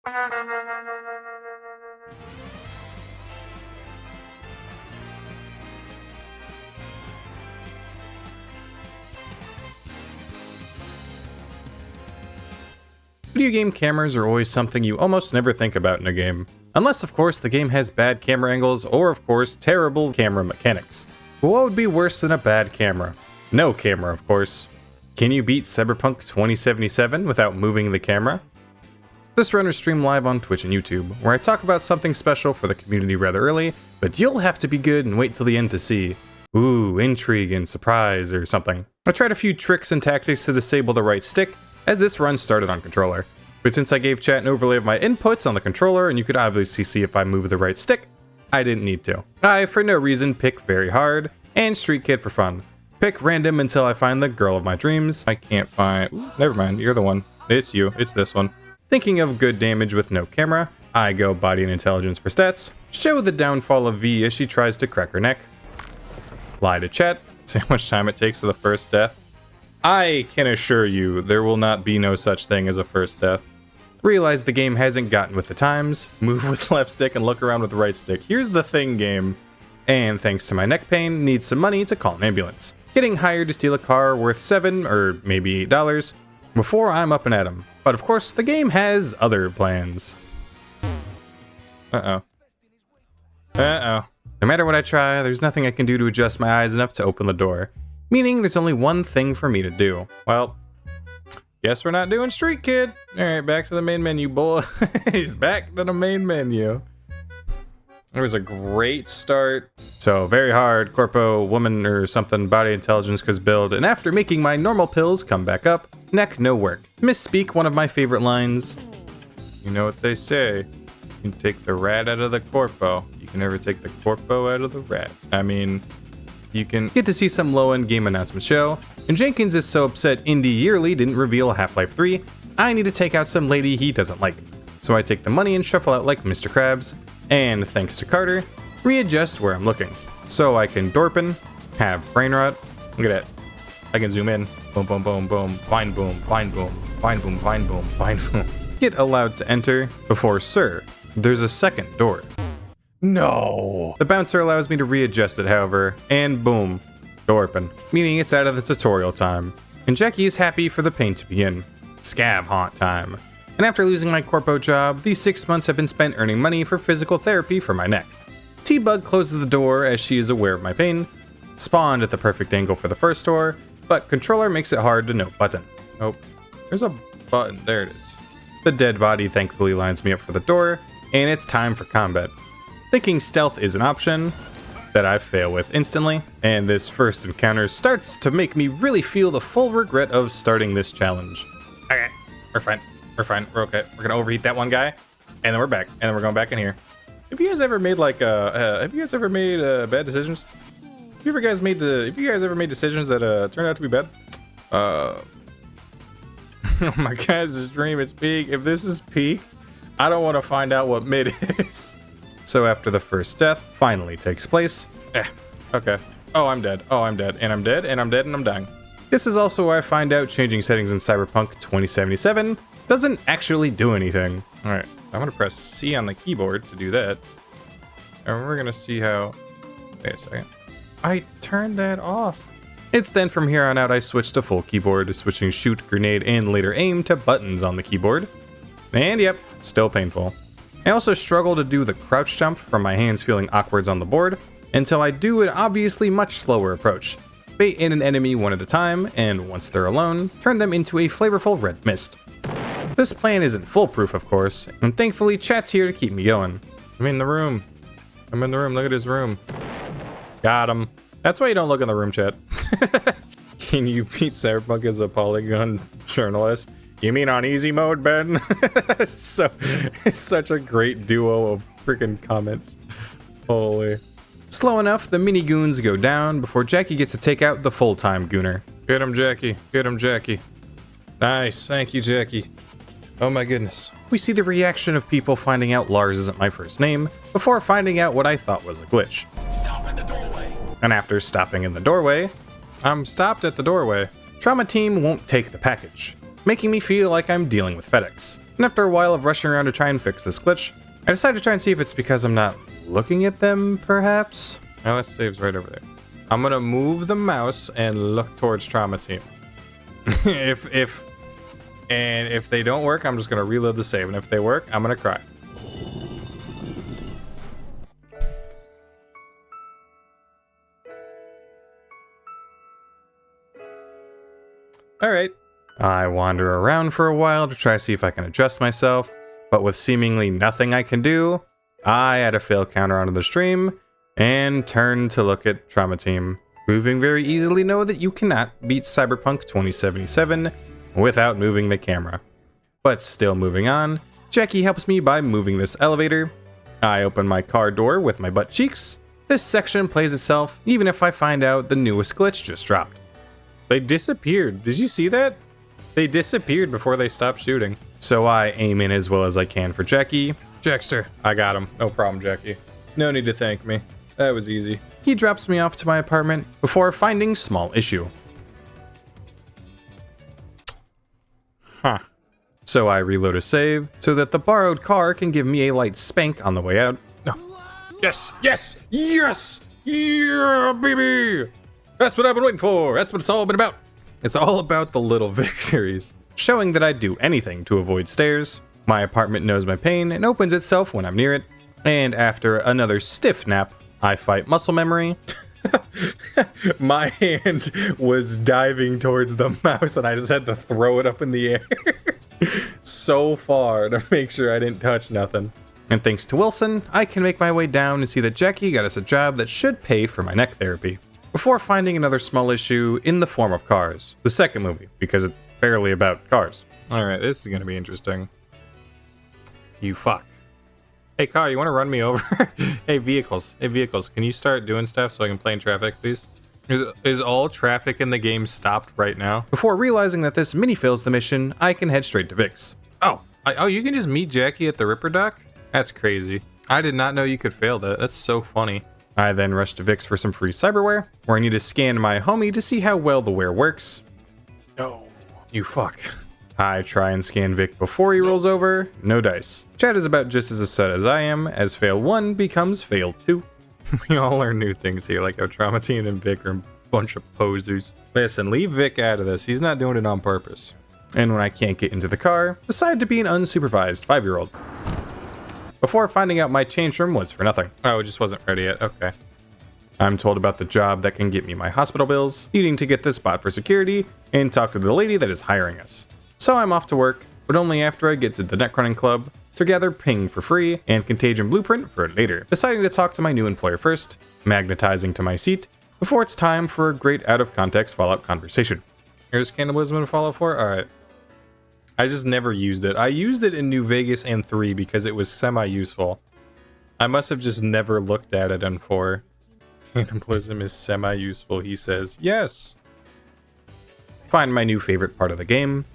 Video game cameras are always something you almost never think about in a game. Unless, of course, the game has bad camera angles or, of course, terrible camera mechanics. But what would be worse than a bad camera? No camera, of course. Can you beat Cyberpunk 2077 without moving the camera? This run is streamed live on Twitch and YouTube, where I talk about something special for the community rather early, but you'll have to be good and wait till the end to see. Ooh, intrigue and surprise or something. I tried a few tricks and tactics to disable the right stick, as this run started on controller. But since I gave chat an overlay of my inputs on the controller and you could obviously see if I move the right stick, I didn't need to. I, for no reason, pick very hard, and Street Kid for fun. Pick random until I find the girl of my dreams. I can't find... Ooh, never mind, you're the one. It's you, it's this one. Thinking of good damage with no camera, I go body and intelligence for stats. Show the downfall of V as she tries to crack her neck. Lie to chat, see how much time it takes to the first death. I can assure you, there will not be no such thing as a first death. Realize the game hasn't gotten with the times. Move with left stick and look around with the right stick. Here's the thing, game. And thanks to my neck pain, need some money to call an ambulance. Getting hired to steal a car worth $7 or maybe $8 before I'm up and at 'em. But of course, the game has other plans. Uh-oh. Uh-oh. No matter what I try, there's nothing I can do to adjust my eyes enough to open the door. Meaning there's only one thing for me to do. Well, guess we're not doing Street Kid. Alright, back to the main menu, boy. He's back to the main menu. It was a great start. So, very hard, corpo, woman or something, body intelligence cause build, and after making my normal pills come back up, neck no work. Misspeak one of my favorite lines. You know what they say, you can take the rat out of the corpo, you can never take the corpo out of the rat. I mean, you can get to see some low-end game announcement show, and Jenkins is so upset Indie Yearly didn't reveal Half-Life 3, I need to take out some lady he doesn't like. So I take the money and shuffle out like Mr. Krabs, and thanks to Carter, readjust where I'm looking. So I can dorpen, have brain rot, look at that, I can zoom in, boom boom boom boom, fine boom, fine boom, fine boom, fine boom, fine boom. Get allowed to enter before sir, there's a second door. No! The bouncer allows me to readjust it, however, and boom, door open, meaning it's out of the tutorial time. And Jackie is happy for the pain to begin. Scav haunt time. And after losing my corpo job, these 6 months have been spent earning money for physical therapy for my neck. T-Bug closes the door as she is aware of my pain. Spawned at the perfect angle for the first door, but controller makes it hard to note button. Oh, there's a button, there it is. The dead body thankfully lines me up for the door, and it's time for combat. Thinking stealth is an option that I fail with instantly, and this first encounter starts to make me really feel the full regret of starting this challenge. Okay, we're fine, we're okay. We're gonna overheat that one guy, and then we're back, and then we're going back in here. Have you guys ever made like bad decisions? Have you guys ever made decisions that turned out to be bad? Oh my guys, this dream is peak. If this is peak, I don't want to find out what mid is. So after the first death finally takes place, okay. Oh, I'm dead. Oh, I'm dead. And I'm dead. And I'm dead. And I'm dying. This is also where I find out changing settings in Cyberpunk 2077 doesn't actually do anything. All right, I'm gonna press C on the keyboard to do that, and we're gonna see how. Wait a second. I turned that off. It's then from here on out I switch to full keyboard, switching shoot, grenade, and later aim to buttons on the keyboard. And yep, still painful. I also struggle to do the crouch jump from my hands feeling awkward on the board, until I do an obviously much slower approach. Bait in an enemy one at a time, and once they're alone, turn them into a flavorful red mist. This plan isn't foolproof, of course, and thankfully chat's here to keep me going. I'm in the room. Look at his room. Got him. That's why you don't look in the room, chat. Can you beat Cyberpunk as a polygon journalist? You mean on easy mode, Ben? So, it's such a great duo of freaking comments. Holy. Slow enough, the mini goons go down before Jackie gets to take out the full-time gooner. Get him, Jackie. Get him, Jackie. Nice. Thank you, Jackie. Oh my goodness. We see the reaction of people finding out Lars isn't my first name, before finding out what I thought was a glitch. Stop in the doorway. And after stopping in the doorway, I'm stopped at the doorway. Trauma team won't take the package. making me feel like I'm dealing with FedEx. And after a while of rushing around to try and fix this glitch, I decided to try and see if it's because I'm not looking at them, perhaps? Now let's save's right over there. I'm gonna move the mouse and look towards Trauma Team. if they don't work, I'm just gonna reload the save, and if they work, I'm gonna cry. Alright. I wander around for a while to try to see if I can adjust myself, but with seemingly nothing I can do, I add a fail counter onto the stream and turn to look at Trauma Team, proving very easily know that you cannot beat Cyberpunk 2077 without moving the camera. But still moving on, Jackie helps me by moving this elevator. I open my car door with my butt cheeks. This section plays itself even if I find out the newest glitch just dropped. They disappeared. Did you see that? They disappeared before they stopped shooting. So I aim in as well as I can for Jackie. Jackster, I got him. No problem, Jackie. No need to thank me. That was easy. He drops me off to my apartment before finding small issue. Huh. So I reload a save so that the borrowed car can give me a light spank on the way out. No. Yes, yes, yes, yeah, baby. That's what I've been waiting for. That's what it's all been about. It's all about the little victories. Showing that I'd do anything to avoid stairs. My apartment knows my pain and opens itself when I'm near it. And after another stiff nap, I fight muscle memory. My hand was diving towards the mouse and I just had to throw it up in the air so far to make sure I didn't touch nothing. And thanks to Wilson, I can make my way down and see that Jackie got us a job that should pay for my neck therapy. Before finding another small issue in the form of cars. The second movie, because it's barely about cars. Alright, this is gonna be interesting. You fuck. Hey car, you wanna run me over? Hey vehicles, can you start doing stuff so I can play in traffic, please? Is all traffic in the game stopped right now? Before realizing that this mini fails the mission, I can head straight to Vic's. Oh, you can just meet Jackie at the Ripper Dock? That's crazy. I did not know you could fail that. That's so funny. I then rush to Vic's for some free cyberware, where I need to scan my homie to see how well the wear works. No, you fuck. I try and scan Vic before he rolls over. No dice. Chad is about just as upset as I am, as fail 1 becomes fail 2. We all learn new things here, like how Trauma Team and Vic are a bunch of posers. Listen, leave Vic out of this. He's not doing it on purpose. And when I can't get into the car, decide to be an unsupervised 5-year-old. Before finding out my change room was for nothing. Oh, it just wasn't ready yet. Okay. I'm told about the job that can get me my hospital bills, needing to get this bot for security, and talk to the lady that is hiring us. So I'm off to work, but only after I get to the Netrunning Club to gather Ping for free and Contagion Blueprint for later. Deciding to talk to my new employer first, magnetizing to my seat, before it's time for a great out-of-context Fallout conversation. Here's cannibalism in Fallout 4? Alright. I just never used it. I used it in New Vegas and 3 because it was semi-useful. I must have just never looked at it in 4. Cannibalism is semi-useful, he says. Yes! Find my new favorite part of the game.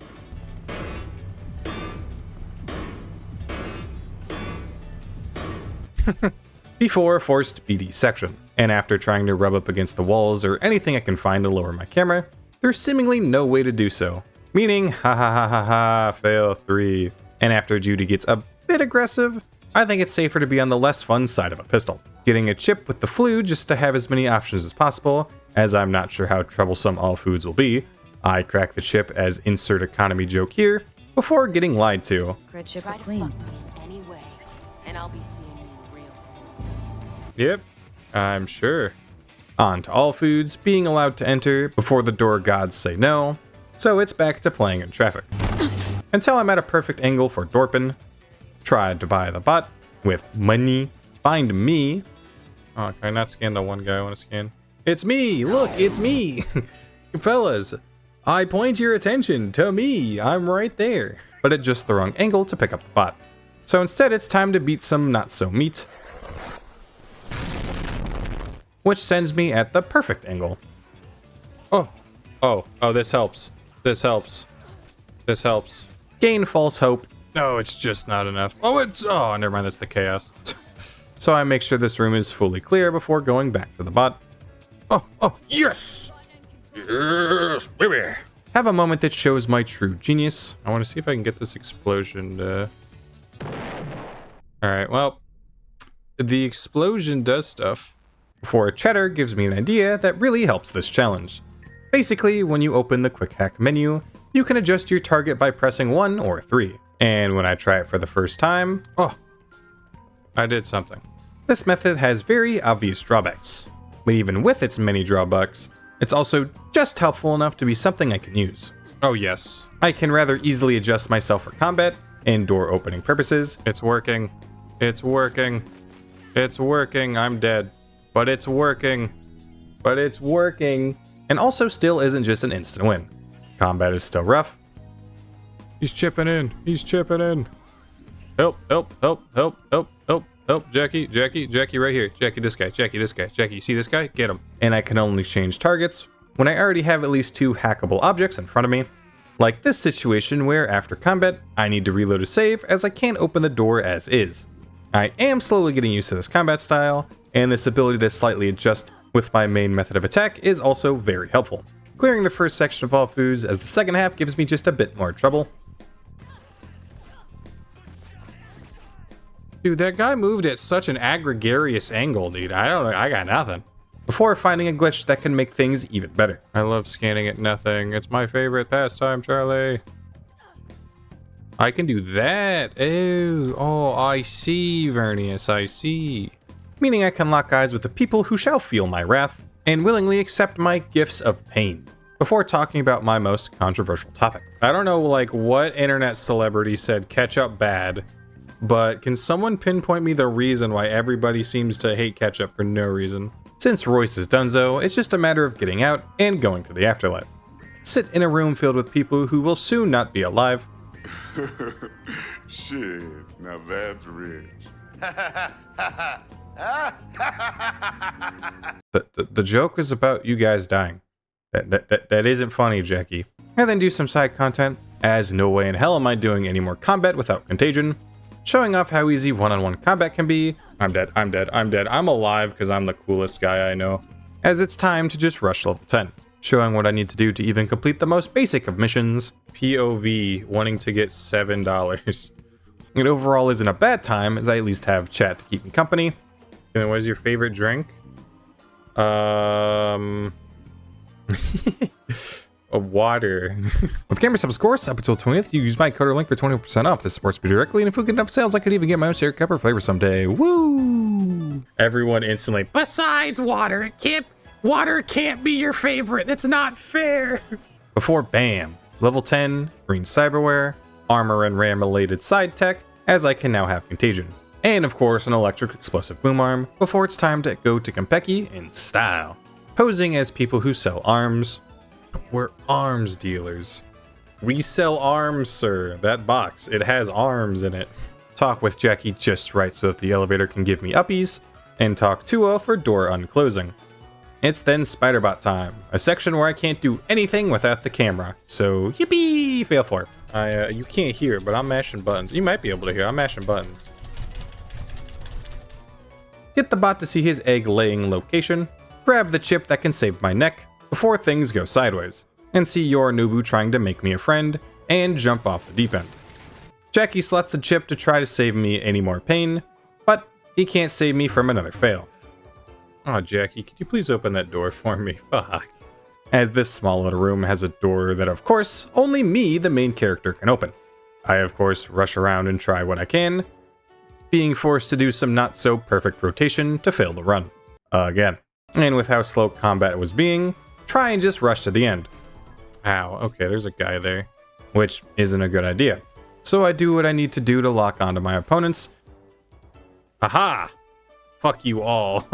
Before forced BD section, and after trying to rub up against the walls or anything I can find to lower my camera, there's seemingly no way to do so. Meaning, ha ha ha ha ha, fail 3. And after Judy gets a bit aggressive, I think it's safer to be on the less fun side of a pistol. Getting a chip with the flu just to have as many options as possible, as I'm not sure how troublesome all foods will be. I crack the chip as insert economy joke here, before getting lied to. Try to fuck me in any way, and I'll be seeing you real soon. Yep, I'm sure. On to all foods being allowed to enter before the door gods say no, so it's back to playing in traffic. Until I'm at a perfect angle for Dorpin. Tried to buy the bot with money. Find me. Oh, can I not scan the one guy I want to scan? It's me! Look, it's me! Fellas, I point your attention to me. I'm right there. But at just the wrong angle to pick up the bot. So instead, it's time to beat some not-so-meat. Which sends me at the perfect angle. Oh, this helps. This helps. This helps. Gain false hope. No, it's just not enough. Oh, never mind, that's the chaos. So I make sure this room is fully clear before going back to the bot. Oh, yes! Yes, baby! have a moment that shows my true genius. I want to see if I can get this explosion to... Alright, well, the explosion does stuff. Before Cheddar gives me an idea that really helps this challenge. Basically, when you open the quick hack menu, you can adjust your target by pressing 1 or 3. And when I try it for the first time, oh, I did something. This method has very obvious drawbacks, but even with its many drawbacks, it's also just helpful enough to be something I can use. Oh yes, I can rather easily adjust myself for combat and door opening purposes. It's working. It's working. It's working. I'm dead. But it's working. But it's working. And also still isn't just an instant win. Combat is still rough. He's chipping in. He's chipping in. Help, help, help, help, help, help, help. Jackie, Jackie, Jackie right here. Jackie, this guy. Jackie, this guy. Jackie, you see this guy? Get him. And I can only change targets when I already have at least 2 hackable objects in front of me. Like this situation where after combat, I need to reload a save as I can't open the door as is. I am slowly getting used to this combat style, and this ability to slightly adjust with my main method of attack is also very helpful. Clearing the first section of all foods as the second half gives me just a bit more trouble. Dude, that guy moved at such an gregarious angle, dude. I don't know, I got nothing. Before finding a glitch that can make things even better. I love scanning at nothing. It's my favorite pastime, Charlie. I can do that. Oh, I see, Vernius, I see. Meaning I can lock eyes with the people who shall feel my wrath and willingly accept my gifts of pain. Before talking about my most controversial topic. I don't know like what internet celebrity said ketchup bad, but can someone pinpoint me the reason why everybody seems to hate ketchup for no reason? Since Royce is donezo, it's just a matter of getting out and going to the afterlife. Sit in a room filled with people who will soon not be alive. Shit, now that's rich. The joke is about you guys dying. That isn't funny, Jackie. And then do some side content, as no way in hell am I doing any more combat without contagion. Showing off how easy one-on-one combat can be. I'm dead, I'm dead, I'm dead. I'm alive because I'm the coolest guy I know. As it's time to just rush level 10. Showing what I need to do to even complete the most basic of missions. POV, wanting to get $7. It overall isn't a bad time, as I at least have chat to keep me company. And what is your favorite drink? A water. With Camera Subs course, up until 20th, you use my code or link for 20% off. This supports me directly, and if we get enough sales, I could even get my own share cup or flavor someday. Woo! Everyone instantly. Besides water, water can't be your favorite. That's not fair. Before bam, level 10, green cyberware, armor and RAM related side tech, as I can now have contagion. And of course, an electric explosive boom arm, before it's time to go to Konpeki in style. Posing as people who sell arms. We're arms dealers. We sell arms, sir. That box, it has arms in it. Talk with Jackie just right so that the elevator can give me uppies, and talk Tua for door unclosing. It's then Spiderbot time, a section where I can't do anything without the camera. So, yippee! Fail 4. You can't hear, but I'm mashing buttons. You might be able to hear, I'm mashing buttons. Get the bot to see his egg-laying location, grab the chip that can save my neck before things go sideways, and see Yorinobu trying to make me a friend, and jump off the deep end. Jackie slots the chip to try to save me any more pain, but he can't save me from another fail. Aw, Jackie, could you please open that door for me? Fuck. As this small little room has a door that, of course, only me, the main character, can open. I, of course, rush around and try what I can, being forced to do some not-so-perfect rotation to fail the run. Again. And with how slow combat was being, try and just rush to the end. Ow, okay, there's a guy there. Which isn't a good idea. So I do what I need to do to lock onto my opponents. Aha! Fuck you all.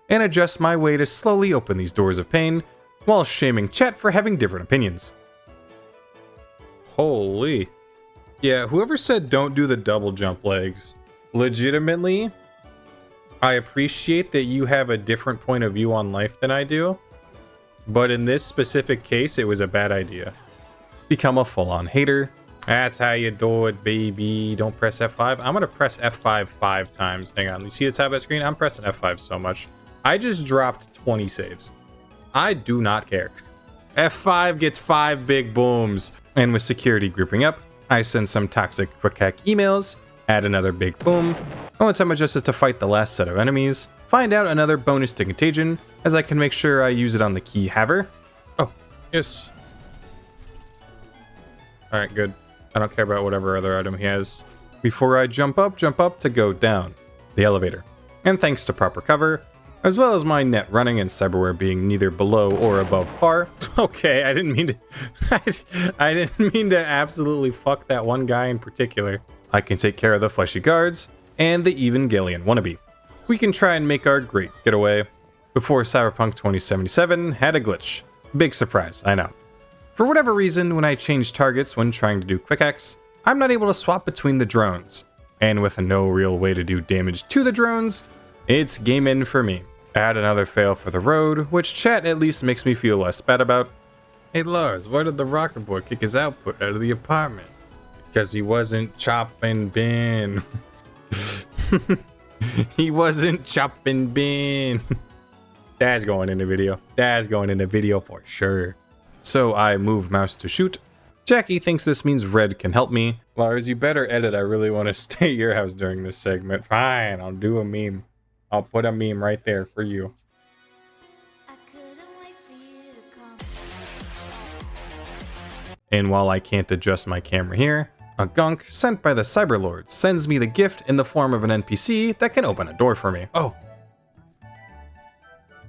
And adjust my way to slowly open these doors of pain, while shaming Chet for having different opinions. Holy. Yeah, whoever said don't do the double jump legs, legitimately, I appreciate that you have a different point of view on life than I do, but in this specific case, it was a bad idea. Become a full-on hater. That's how you do it, baby. Don't press F5. I'm gonna press F5 5 times. Hang on, you see the top of that screen? I'm pressing F5 so much. I just dropped 20 saves. I do not care. F5 gets 5 big booms. And with security grouping up, I send some toxic quick hack emails, add another big boom. And once I'm adjusted to fight the last set of enemies, find out another bonus to contagion, as I can make sure I use it on the key haver. Oh, yes. Alright, good. I don't care about whatever other item he has. Before I jump up to go down. The elevator. And thanks to proper cover, as well as my net running and cyberware being neither below or above par. Okay, I didn't mean to I didn't mean to absolutely fuck that one guy in particular. I can take care of the fleshy guards and the Evangelion wannabe. We can try and make our great getaway before Cyberpunk 2077 had a glitch. Big surprise, I know. For whatever reason, when I change targets when trying to do quick hacks, I'm not able to swap between the drones. And with no real way to do damage to the drones, it's game in for me. Add another fail for the road, which chat at least makes me feel less bad about. Hey Lars, why did the rocket boy kick his output out of the apartment? Because he wasn't chopping bin. He wasn't chopping bin. That's going in the video. That's going in the video for sure. So I move mouse to shoot. Jackie thinks this means red can help me. Lars, you better edit. I really want to stay at your house during this segment. Fine, I'll do a meme. I'll put a meme right there for you. And while I can't adjust my camera here, a gunk sent by the Cyberlord sends me the gift in the form of an NPC that can open a door for me. Oh.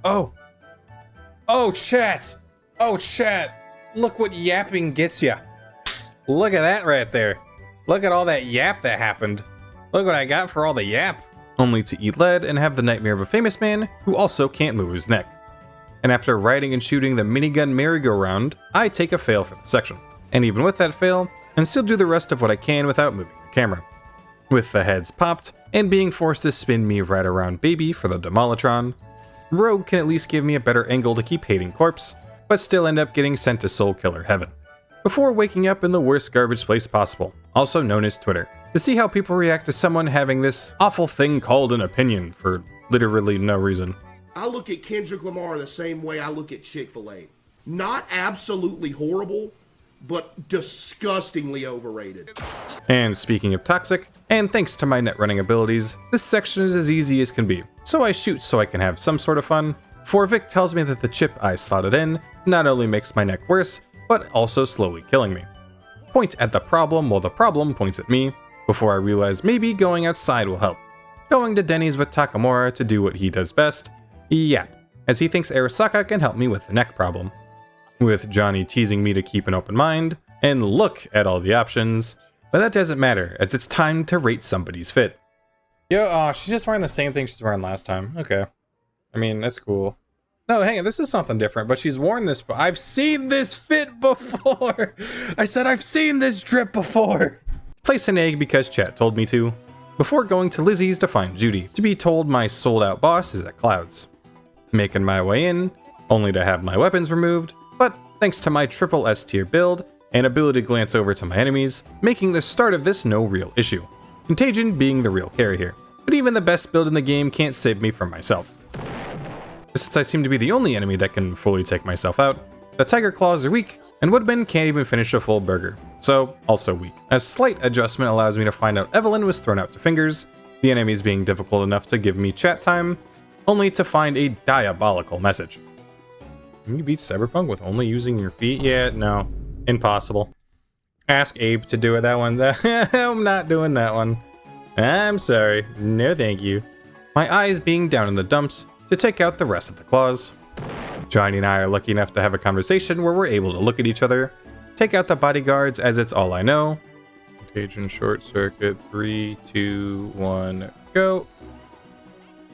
Oh. Oh, chat. Oh, chat. Look what yapping gets ya. Look at that right there. Look at all that yap that happened. Look what I got for all the yap. Only to eat lead and have the nightmare of a famous man who also can't move his neck. And after riding and shooting the minigun merry-go-round, I take a fail for the section. And even with that fail, and still do the rest of what I can without moving the camera. With the heads popped, and being forced to spin me right around baby for the Demolitron, Rogue can at least give me a better angle to keep hating corpse, but still end up getting sent to Soul Killer Heaven. Before waking up in the worst garbage place possible, also known as Twitter, to see how people react to someone having this awful thing called an opinion for literally no reason. I look at Kendrick Lamar the same way I look at Chick-fil-A. Not absolutely horrible, but disgustingly overrated. And speaking of toxic, and thanks to my net running abilities, this section is as easy as can be. So I shoot so I can have some sort of fun, for Vic tells me that the chip I slotted in not only makes my neck worse, but also slowly killing me. Point at the problem while the problem points at me, before I realize maybe going outside will help. Going to Denny's with Takamura to do what he does best, yeah, as he thinks Arasaka can help me with the neck problem. With Johnny teasing me to keep an open mind, and look at all the options, but that doesn't matter, as it's time to rate somebody's fit. Yo, she's just wearing the same thing she's wearing last time, okay. I mean, that's cool. No, hang on, this is something different, but she's worn this, but I've seen this fit before! I said I've seen this drip before! Place an egg because chat told me to, before going to Lizzie's to find Judy, to be told my sold out boss is at Clouds. Making my way in, only to have my weapons removed, but thanks to my triple S tier build and ability to glance over to my enemies, making the start of this no real issue. Contagion being the real carry here, but even the best build in the game can't save me from myself. Since I seem to be the only enemy that can fully take myself out, the Tiger Claws are weak, and Woodman can't even finish a full burger, so also weak. A slight adjustment allows me to find out Evelyn was thrown out to fingers, the enemies being difficult enough to give me chat time, only to find a diabolical message. Can you beat Cyberpunk with only using your feet? Yeah, no. Impossible. Ask Abe to do it that one. I'm not doing that one. I'm sorry. No thank you. My eyes being down in the dumps to take out the rest of the claws. Johnny and I are lucky enough to have a conversation where we're able to look at each other, take out the bodyguards as it's all I know. Contagion short circuit, 3, 2, 1, go.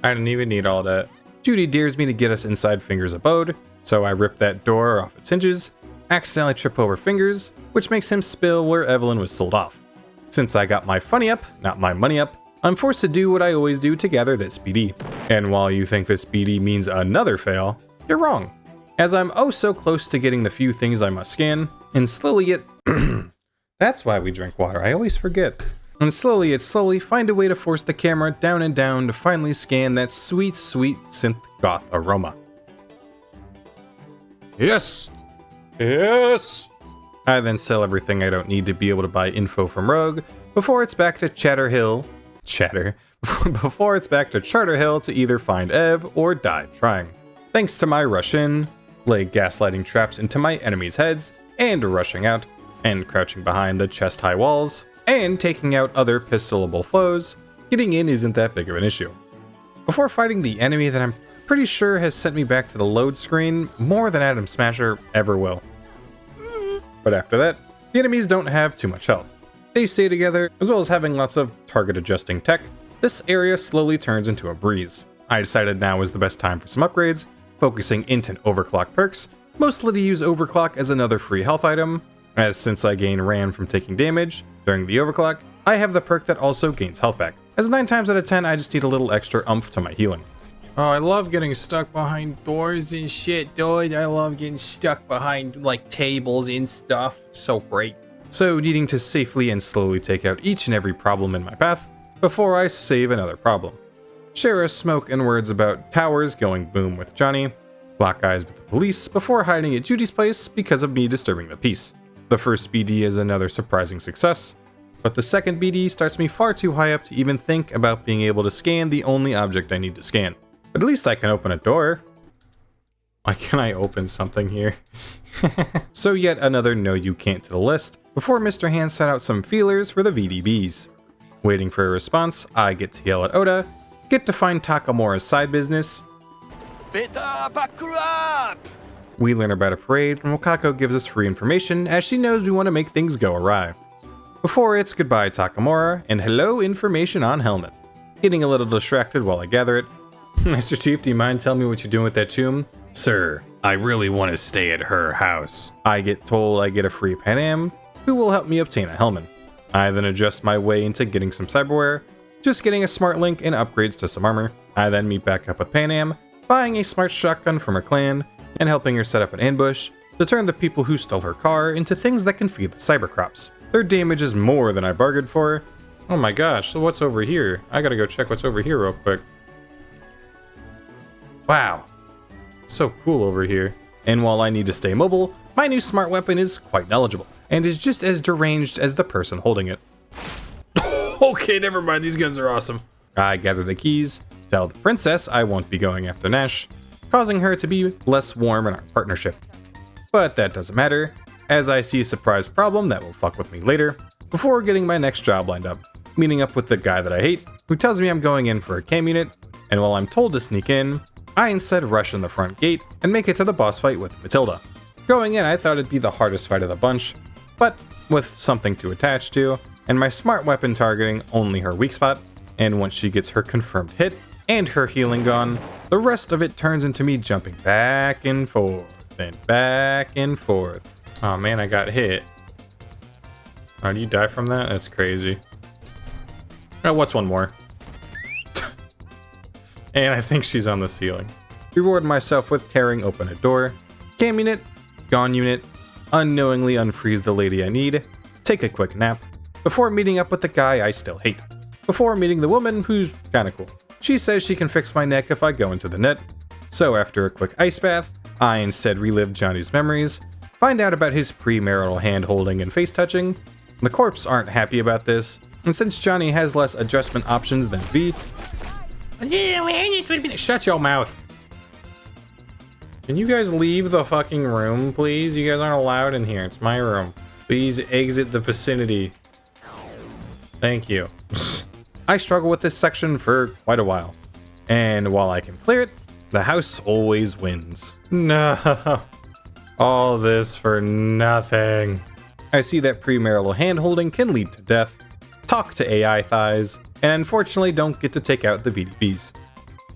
I didn't even need all that. Judy dares me to get us inside Fingers' abode, so I rip that door off its hinges, accidentally trip over Fingers, which makes him spill where Evelyn was sold off. Since I got my funny up, not my money up, I'm forced to do what I always do to gather this BD. And while you think this BD means another fail, you're wrong, as I'm oh so close to getting the few things I must scan, and slowly it... That's why we drink water, I always forget. And slowly find a way to force the camera down and down to finally scan that sweet, sweet synth goth aroma. Yes! Yes! I then sell everything I don't need to be able to buy info from Rogue before it's back to before it's back to Charter Hill to either find Ev or die trying. Thanks to my rush in, lay gaslighting traps into my enemies' heads, and rushing out, and crouching behind the chest-high walls, and taking out other pistolable foes, getting in isn't that big of an issue. Before fighting the enemy that I'm pretty sure has sent me back to the load screen more than Atom Smasher ever will. But after that, the enemies don't have too much health. They stay together, as well as having lots of target adjusting tech. This area slowly turns into a breeze. I decided now is the best time for some upgrades, focusing instant overclock perks, mostly to use overclock as another free health item, as since I gain ran from taking damage during the overclock, I have the perk that also gains health back, as 9 times out of 10 I just need a little extra oomph to my healing. Oh, I love getting stuck behind doors and shit, dude. I love getting stuck behind, like, tables and stuff. It's so great. So, needing to safely and slowly take out each and every problem in my path before I save another problem. Share a smoke and words about towers going boom with Johnny, lock eyes with the police before hiding at Judy's place because of me disturbing the peace. The first BD is another surprising success, but the second BD starts me far too high up to even think about being able to scan the only object I need to scan. But at least I can open a door. Why can't I open something here? So yet another no you can't to the list, before Mr. Hand set out some feelers for the VDBs. Waiting for a response, I get to yell at Oda, get to find Takamura's side business. Better back up! We learn about a parade, and Wakako gives us free information as she knows we want to make things go awry. Before it's goodbye Takamura, and hello information on Helmet. Getting a little distracted while I gather it. Mr. Chief, do you mind telling me what you're doing with that tomb? Sir, I really want to stay at her house. I get told I get a free Pan Am, who will help me obtain a helmet. I then adjust my way into getting some cyberware, just getting a smart link and upgrades to some armor. I then meet back up with Pan Am, buying a smart shotgun from her clan, and helping her set up an ambush to turn the people who stole her car into things that can feed the cybercrops. Their damage is more than I bargained for. Oh my gosh, so what's over here? I gotta go check what's over here real quick. Wow, so cool over here. And while I need to stay mobile, my new smart weapon is quite knowledgeable, and is just as deranged as the person holding it. Okay, never mind, these guns are awesome. I gather the keys, tell the princess I won't be going after Nash, causing her to be less warm in our partnership. But that doesn't matter, as I see a surprise problem that will fuck with me later, before getting my next job lined up, meeting up with the guy that I hate, who tells me I'm going in for a cam unit, and while I'm told to sneak in, I instead rush in the front gate and make it to the boss fight with Matilda. Going in, I thought it'd be the hardest fight of the bunch, but with something to attach to, and my smart weapon targeting only her weak spot, and once she gets her confirmed hit, and her healing gone, the rest of it turns into me jumping back and forth, and back and forth. Oh man, I got hit. Oh, do you die from that? That's crazy. Oh, what's one more? And I think she's on the ceiling. Reward myself with tearing open a door, cam unit, gone unit, unknowingly unfreeze the lady I need, take a quick nap, before meeting up with the guy I still hate, before meeting the woman who's kinda cool. She says she can fix my neck if I go into the net, so after a quick ice bath, I instead relive Johnny's memories, find out about his premarital hand-holding and face-touching. The corps aren't happy about this, and since Johnny has less adjustment options than V, shut your mouth. Can you guys leave the fucking room, please? You guys aren't allowed in here. It's my room. Please exit the vicinity. Thank you. I struggle with this section for quite a while. And while I can clear it, the house always wins. No. All this for nothing. I see that premarital hand-holding can lead to death, talk to AI thighs, and unfortunately don't get to take out the VDBs.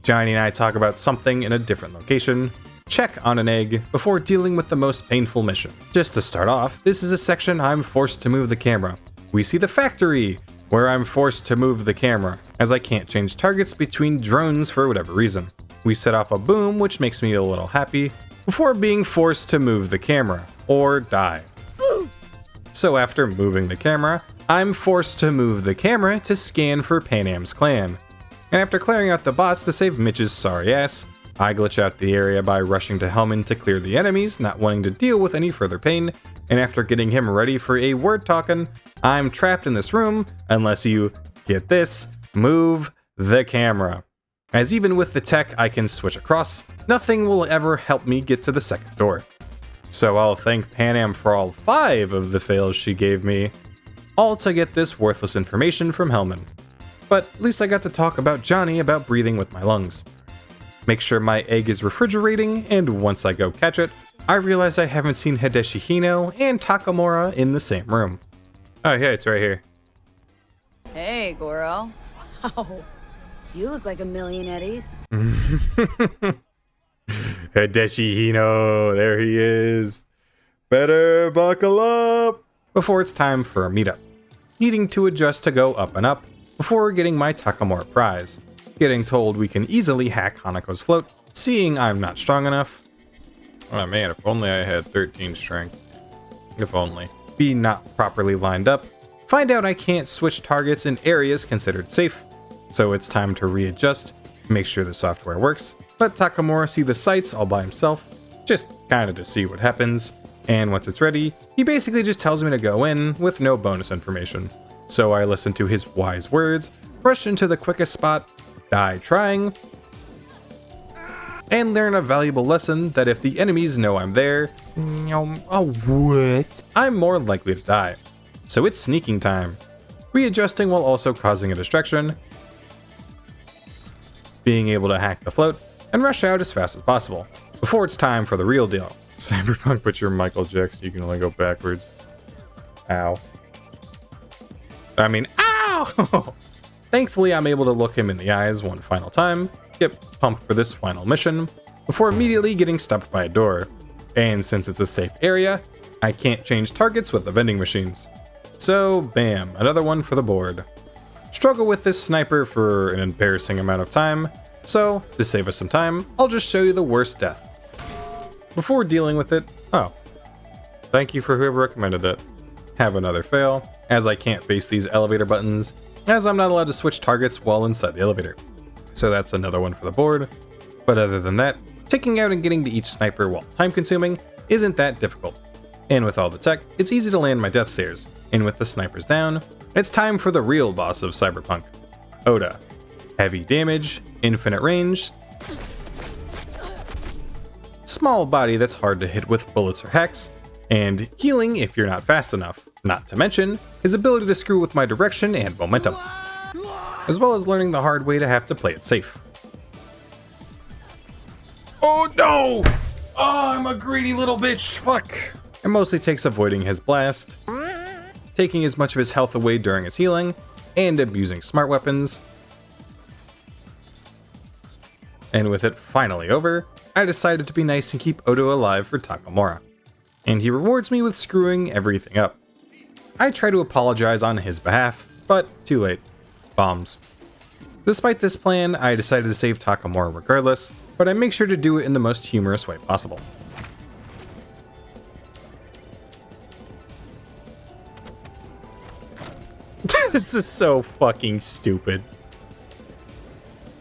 Johnny and I talk about something in a different location, check on an egg, before dealing with the most painful mission. Just to start off, this is a section I'm forced to move the camera. We see the factory, where I'm forced to move the camera, as I can't change targets between drones for whatever reason. We set off a boom, which makes me a little happy, before being forced to move the camera, or die. So after moving the camera, I'm forced to move the camera to scan for Pan Am's clan. And after clearing out the bots to save Mitch's sorry ass, I glitch out the area by rushing to Hellman to clear the enemies, not wanting to deal with any further pain, and after getting him ready for a word talking, I'm trapped in this room unless you, get this, move the camera. As even with the tech I can switch across, nothing will ever help me get to the second door. So I'll thank Panam for all 5 of the fails she gave me, all to get this worthless information from Hellman. But at least I got to talk about Johnny about breathing with my lungs. Make sure my egg is refrigerating, and once I go catch it, I realize I haven't seen Hideshi Hino and Takamura in the same room. Oh yeah, it's right here. Hey, Goro. Wow. You look like a million eddies. Hideshi Hino, there he is. Better buckle up before it's time for a meetup. Needing to adjust to go up and up before getting my Takamura prize. Getting told we can easily hack Hanako's float, seeing I'm not strong enough. Oh man, if only I had 13 strength. If only. Be not properly lined up. Find out I can't switch targets in areas considered safe. So it's time to readjust, make sure the software works. Let Takamura see the sights all by himself, just kinda to see what happens. And once it's ready, he basically just tells me to go in with no bonus information. So I listen to his wise words, rush into the quickest spot, die trying, and learn a valuable lesson that if the enemies know I'm there, I'm more likely to die. So it's sneaking time. Readjusting while also causing a distraction, being able to hack the float, and rush out as fast as possible, before it's time for the real deal. Cyberpunk, but you're Michael Jackson, you can only go backwards. Ow. I mean, ow! Thankfully, I'm able to look him in the eyes one final time, get pumped for this final mission, before immediately getting stopped by a door. And since it's a safe area, I can't change targets with the vending machines. So, bam, another one for the board. Struggle with this sniper for an embarrassing amount of time, so, to save us some time, I'll just show you the worst death. Before dealing with it, oh, thank you for whoever recommended that. Have another fail, as I can't face these elevator buttons, as I'm not allowed to switch targets while inside the elevator. So that's another one for the board. But other than that, taking out and getting to each sniper while time consuming isn't that difficult. And with all the tech, it's easy to land my death stairs, and with the snipers down, it's time for the real boss of Cyberpunk, Oda. Heavy damage, infinite range, small body that's hard to hit with bullets or hacks, and healing if you're not fast enough. Not to mention his ability to screw with my direction and momentum, as well as learning the hard way to have to play it safe. Oh no! Oh, I'm a greedy little bitch, fuck! It mostly takes avoiding his blast, taking as much of his health away during his healing, and abusing smart weapons. And with it finally over, I decided to be nice and keep Odo alive for Takamura. And he rewards me with screwing everything up. I try to apologize on his behalf, but too late. Bombs. Despite this plan, I decided to save Takamura regardless, but I make sure to do it in the most humorous way possible. This is so fucking stupid.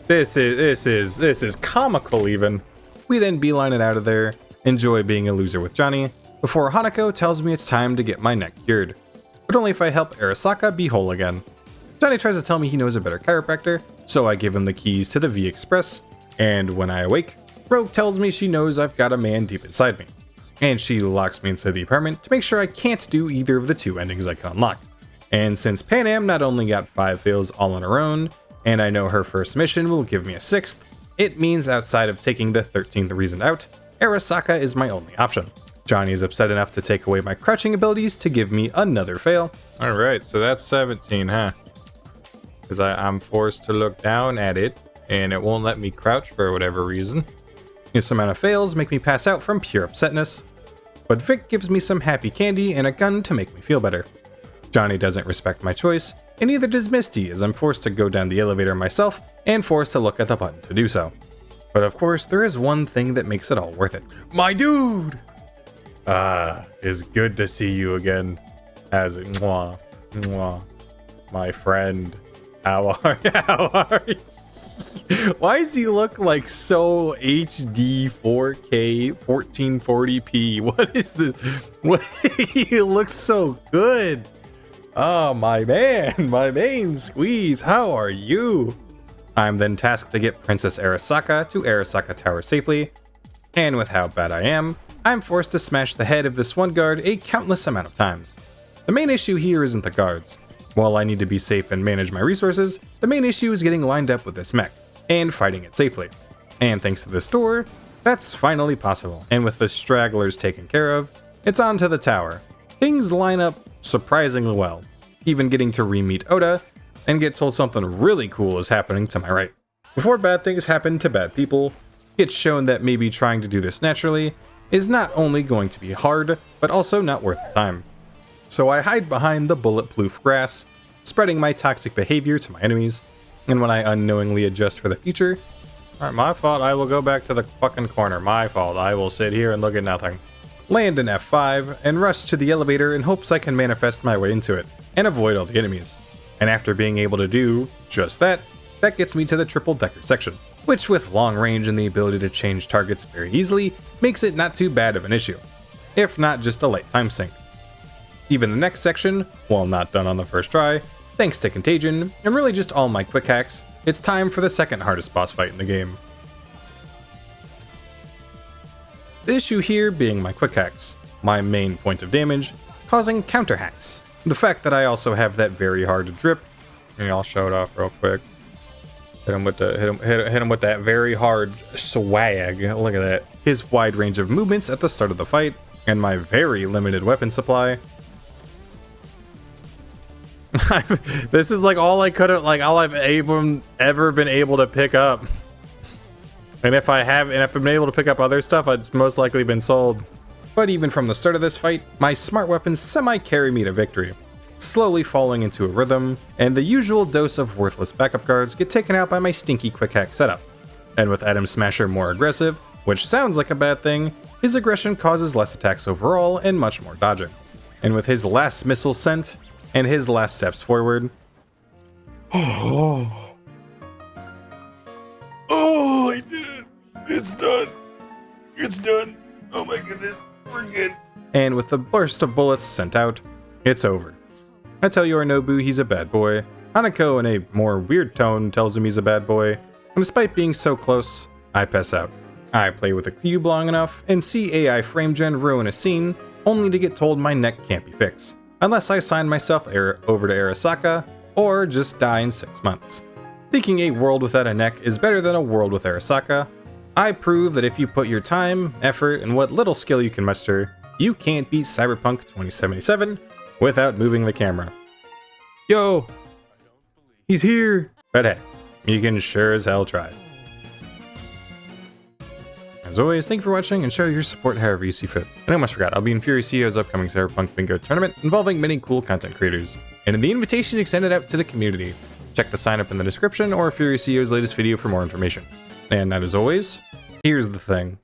This is comical even. We then beeline it out of there, enjoy being a loser with Johnny, before Hanako tells me it's time to get my neck cured. But only if I help Arasaka be whole again. Johnny tries to tell me he knows a better chiropractor, so I give him the keys to the V Express, and when I awake, Rogue tells me she knows I've got a man deep inside me. And she locks me inside the apartment to make sure I can't do either of the 2 endings I can unlock. And since Panam not only got 5 fails all on her own, and I know her first mission will give me a 6th, it means outside of taking the 13th reason out, Arasaka is my only option. Johnny is upset enough to take away my crouching abilities to give me another fail. Alright, so that's 17, huh? Because I'm forced to look down at it, and it won't let me crouch for whatever reason. This amount of fails make me pass out from pure upsetness, but Vic gives me some happy candy and a gun to make me feel better. Johnny doesn't respect my choice, and neither does Misty, as I'm forced to go down the elevator myself and forced to look at the button to do so. But of course, there is one thing that makes it all worth it. My dude! It's good to see you again. As it, mwah, mwah, my friend. How are you? Why does he look like so HD 4K 1440p? What is this? What? He looks so good. Oh, my man, my main squeeze. How are you? I'm then tasked to get Princess Arasaka to Arasaka Tower safely. And with how bad I am, I'm forced to smash the head of this one guard a countless amount of times. The main issue here isn't the guards. While I need to be safe and manage my resources, the main issue is getting lined up with this mech and fighting it safely. And thanks to this door, that's finally possible. And with the stragglers taken care of, it's on to the tower. Things line up surprisingly well, even getting to re-meet Oda and get told something really cool is happening to my right. Before bad things happen to bad people, it's shown that maybe trying to do this naturally is not only going to be hard, but also not worth the time. So I hide behind the bulletproof grass, spreading my toxic behavior to my enemies, and when I unknowingly adjust for the future, alright, my fault, I will go back to the fucking corner, my fault, I will sit here and look at nothing. Land an F5, and rush to the elevator in hopes I can manifest my way into it, and avoid all the enemies. And after being able to do just that, that gets me to the triple-decker section, which with long range and the ability to change targets very easily, makes it not too bad of an issue, if not just a late time sink. Even the next section, while not done on the first try, thanks to Contagion, and really just all my quick hacks, it's time for the second hardest boss fight in the game. The issue here being my quick hacks, my main point of damage, causing counter hacks. The fact that I also have that very hard drip, and I'll show it off real quick. Hit him with that very hard swag. Look at that. His wide range of movements at the start of the fight, and my very limited weapon supply. This is like all I could have, like all I've ever been able to pick up. And if I've been able to pick up other stuff, it's most likely been sold. But even from the start of this fight, my smart weapons semi-carry me to victory, slowly falling into a rhythm, and the usual dose of worthless backup guards get taken out by my stinky quick hack setup. And with Adam Smasher more aggressive, which sounds like a bad thing, his aggression causes less attacks overall and much more dodging. And with his last missile sent, and his last steps forward. Oh, I did it! It's done! It's done! Oh my goodness, we're good. And with the burst of bullets sent out, it's over. I tell Yorinobu he's a bad boy. Hanako in a more weird tone tells him he's a bad boy. And despite being so close, I pass out. I play with a cube long enough and see AI FrameGen ruin a scene, only to get told my neck can't be fixed, unless I sign myself over to Arasaka, or just die in 6 months. Thinking a world without a neck is better than a world with Arasaka, I prove that if you put your time, effort, and what little skill you can muster, you can't beat Cyberpunk 2077 without moving the camera. Yo! He's here! But hey, you can sure as hell try. As always, thank you for watching and show your support however you see fit. And I almost forgot, I'll be in Fury CEO's upcoming Cyberpunk Bingo tournament involving many cool content creators, and in the invitation extended out to the community. Check the sign up in the description or Fury CEO's latest video for more information. And as always, here's the thing.